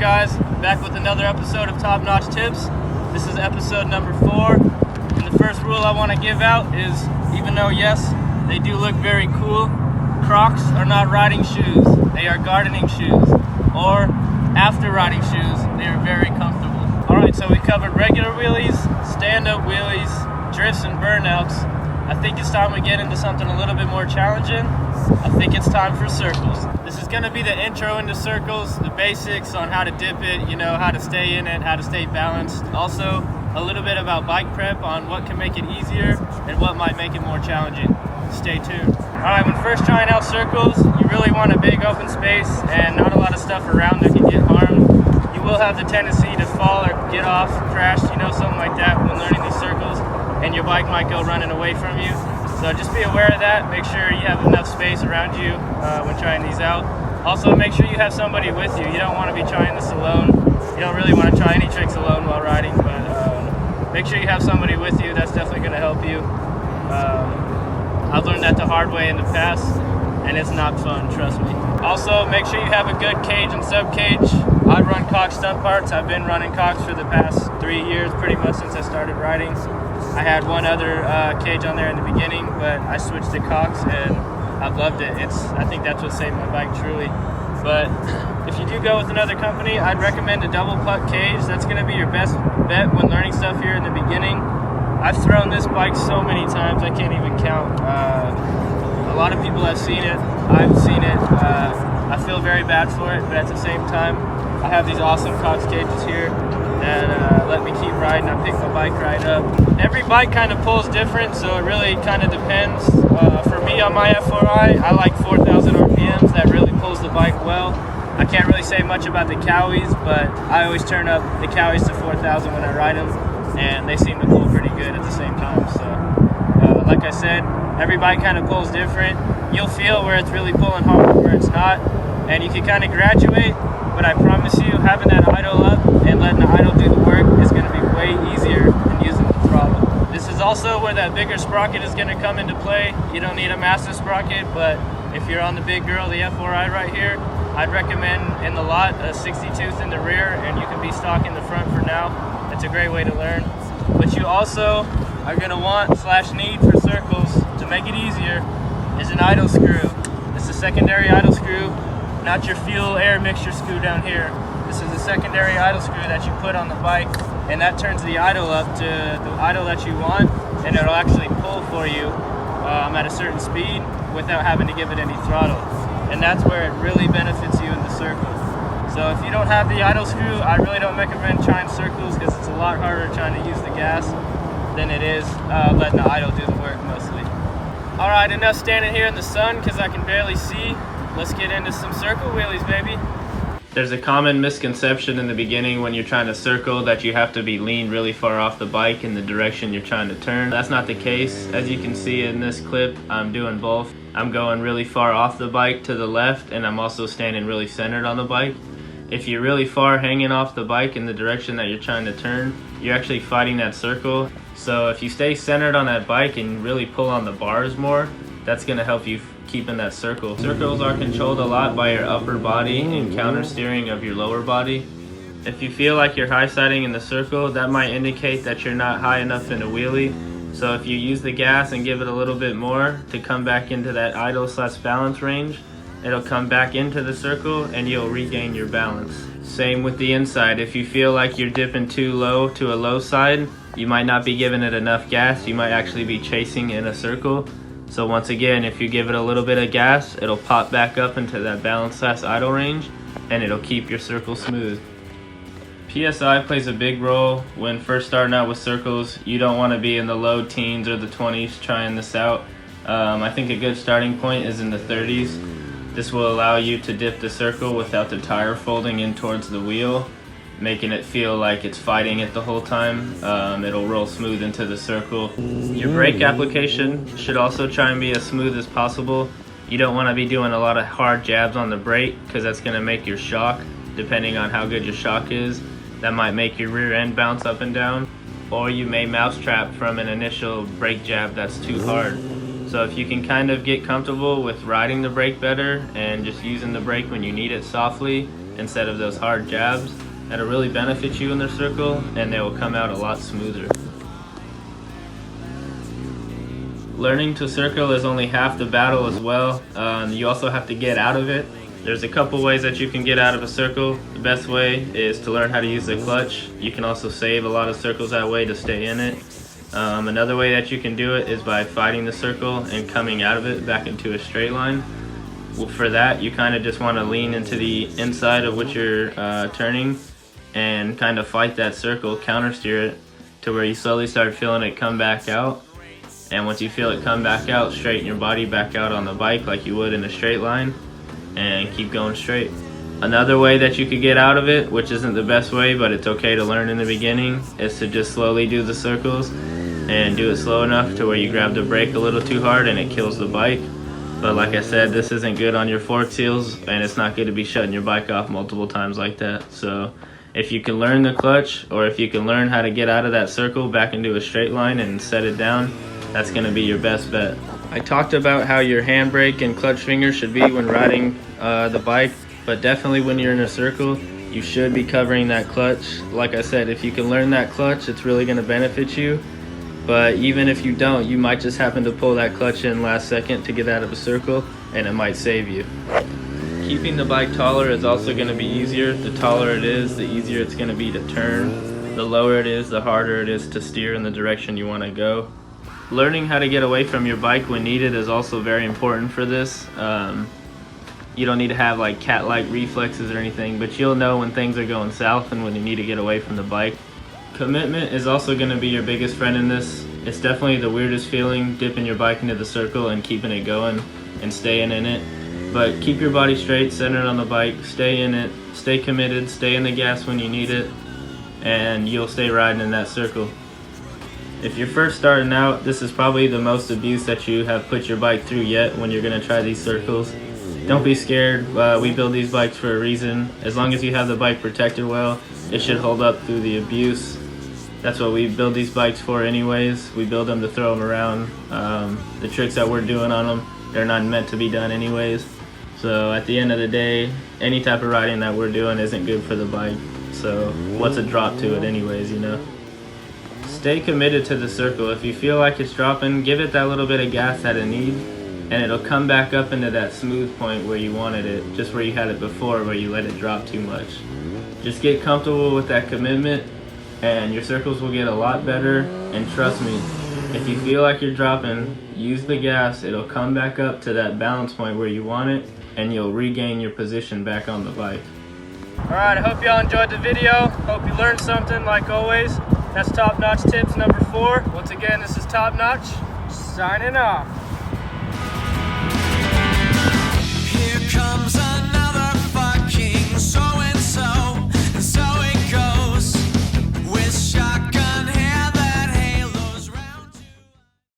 guys? Back with another episode of Topnotch Tips. This is episode number 4. And the first rule I want to give out is, even though yes, they do look very cool, Crocs are not riding shoes. They are gardening shoes. Or after riding shoes, they are very comfortable. Alright, so we covered regular wheelies, stand-up wheelies, drifts and burnouts. I think it's time we get into something a little bit more challenging. I think it's time for circles. This is going to be the intro into circles, the basics on how to dip it, how to stay in it, how to stay balanced. Also, a little bit about bike prep on what can make it easier and what might make it more challenging. Stay tuned. Alright, when first trying out circles, you really want a big open space and not a lot of stuff around that can get harmed. You will have the tendency to fall or get off, crash, something like that when learning these circles, and your bike might go running away from you. So just be aware of that. Make sure you have enough space around you when trying these out. Also, make sure you have somebody with you. You don't want to be trying this alone. You don't really want to try any tricks alone while riding, but make sure you have somebody with you. That's definitely going to help you. I've learned that the hard way in the past, and it's not fun, trust me. Also, make sure you have a good cage and sub-cage. I run Cox stunt parts. I've been running Cox for the past 3 years, pretty much since I started riding. I had one other cage on there in the beginning, but I switched to Cox and I've loved it. I think that's what saved my bike truly. But if you do go with another company, I'd recommend a double puck cage. That's going to be your best bet when learning stuff here in the beginning. I've thrown this bike so many times I can't even count. A lot of people have seen it. I've seen it. I feel very bad for it, but at the same time, I have these awesome Cox cages here and let me keep riding. I pick my bike right up. Every bike kind of pulls different, so it really kind of depends. For me on my F4i, I like 4,000 RPMs. That really pulls the bike well. I can't really say much about the Cowies, but I always turn up the Cowies to 4,000 when I ride them, and they seem to pull pretty good at the same time. So, like I said, every bike kind of pulls different. You'll feel where it's really pulling hard, where it's not, and you can kind of graduate. But I promise you, having that idle up and letting the idle do the work is going to be way easier than using the throttle. This is also where that bigger sprocket is going to come into play. You don't need a massive sprocket, but if you're on the big girl, the F4i right here, I'd recommend in the lot a 60-tooth in the rear, and you can be stock in the front for now. It's a great way to learn. But you also are going to want/need for circles to make it easier is an idle screw. It's a secondary idle screw. Not your fuel air mixture screw down here. This is a secondary idle screw that you put on the bike, and that turns the idle up to the idle that you want, and it'll actually pull for you at a certain speed without having to give it any throttle. And that's where it really benefits you in the circle. So if you don't have the idle screw, I really don't recommend trying circles because it's a lot harder trying to use the gas than it is letting the idle do the work mostly. Alright, enough standing here in the sun because I can barely see. Let's get into some circle wheelies, baby. There's a common misconception in the beginning when you're trying to circle that you have to be leaned really far off the bike in the direction you're trying to turn. That's not the case. As you can see in this clip, I'm doing both. I'm going really far off the bike to the left, and I'm also standing really centered on the bike. If you're really far hanging off the bike in the direction that you're trying to turn, you're actually fighting that circle. So if you stay centered on that bike and really pull on the bars more, that's going to help you keep in that circle. Circles are controlled a lot by your upper body and counter steering of your lower body. If you feel like you're high siding in the circle, that might indicate that you're not high enough in a wheelie. So if you use the gas and give it a little bit more to come back into that idle/balance range, it'll come back into the circle and you'll regain your balance. Same with the inside. If you feel like you're dipping too low to a low side, you might not be giving it enough gas. You might actually be chasing in a circle. So once again, if you give it a little bit of gas, it'll pop back up into that balance/idle range, and it'll keep your circle smooth. PSI plays a big role when first starting out with circles. You don't want to be in the low teens or the 20s trying this out. I think a good starting point is in the 30s. This will allow you to dip the circle without the tire folding in towards the wheel, making it feel like it's fighting it the whole time. It'll roll smooth into the circle. Your brake application should also try and be as smooth as possible. You don't want to be doing a lot of hard jabs on the brake because that's going to make your shock, depending on how good your shock is, that might make your rear end bounce up and down, or you may mousetrap from an initial brake jab that's too hard. So if you can kind of get comfortable with riding the brake better and just using the brake when you need it softly, instead of those hard jabs. That'll really benefit you in the circle, and they will come out a lot smoother. Learning to circle is only half the battle as well. You also have to get out of it. There's a couple ways that you can get out of a circle. The best way is to learn how to use the clutch. You can also save a lot of circles that way to stay in it. Another way that you can do it is by fighting the circle and coming out of it back into a straight line. For that, you kind of just want to lean into the inside of what you're turning and kind of fight that circle, counter steer it to where you slowly start feeling it come back out. And once you feel it come back out, straighten your body back out on the bike like you would in a straight line and keep going straight. Another way that you could get out of it, which isn't the best way, but it's okay to learn in the beginning, is to just slowly do the circles and do it slow enough to where you grab the brake a little too hard and it kills the bike. But like I said, this isn't good on your fork seals, and it's not good to be shutting your bike off multiple times like that. So if you can learn the clutch, or if you can learn how to get out of that circle back into a straight line and set it down, that's going to be your best bet. I talked about how your handbrake and clutch finger should be when riding the bike, but definitely when you're in a circle, you should be covering that clutch. Like I said, if you can learn that clutch, it's really going to benefit you. But even if you don't, you might just happen to pull that clutch in last second to get out of a circle, and it might save you. Keeping the bike taller is also going to be easier. The taller it is, the easier it's going to be to turn. The lower it is, the harder it is to steer in the direction you want to go. Learning how to get away from your bike when needed is also very important for this. You don't need to have like cat-like reflexes or anything, but you'll know when things are going south and when you need to get away from the bike. Commitment is also going to be your biggest friend in this. It's definitely the weirdest feeling, dipping your bike into the circle and keeping it going and staying in it. But keep your body straight, centered on the bike, stay in it, stay committed, stay in the gas when you need it, and you'll stay riding in that circle. If you're first starting out, this is probably the most abuse that you have put your bike through yet when you're going to try these circles. Don't be scared. We build these bikes for a reason. As long as you have the bike protected well, it should hold up through the abuse. That's what we build these bikes for anyways. We build them to throw them around. The tricks that we're doing on them, they're not meant to be done anyways. So at the end of the day, any type of riding that we're doing isn't good for the bike. So what's a drop to it anyways, you know? Stay committed to the circle. If you feel like it's dropping, give it that little bit of gas that it needs, and it'll come back up into that smooth point where you wanted it, just where you had it before, where you let it drop too much. Just get comfortable with that commitment, and your circles will get a lot better. And trust me, if you feel like you're dropping, use the gas. It'll come back up to that balance point where you want it, and you'll regain your position back on the bike. Alright, I hope y'all enjoyed the video. Hope you learned something like always. That's Top Notch Tips number 4. Once again, this is Top Notch, signing off.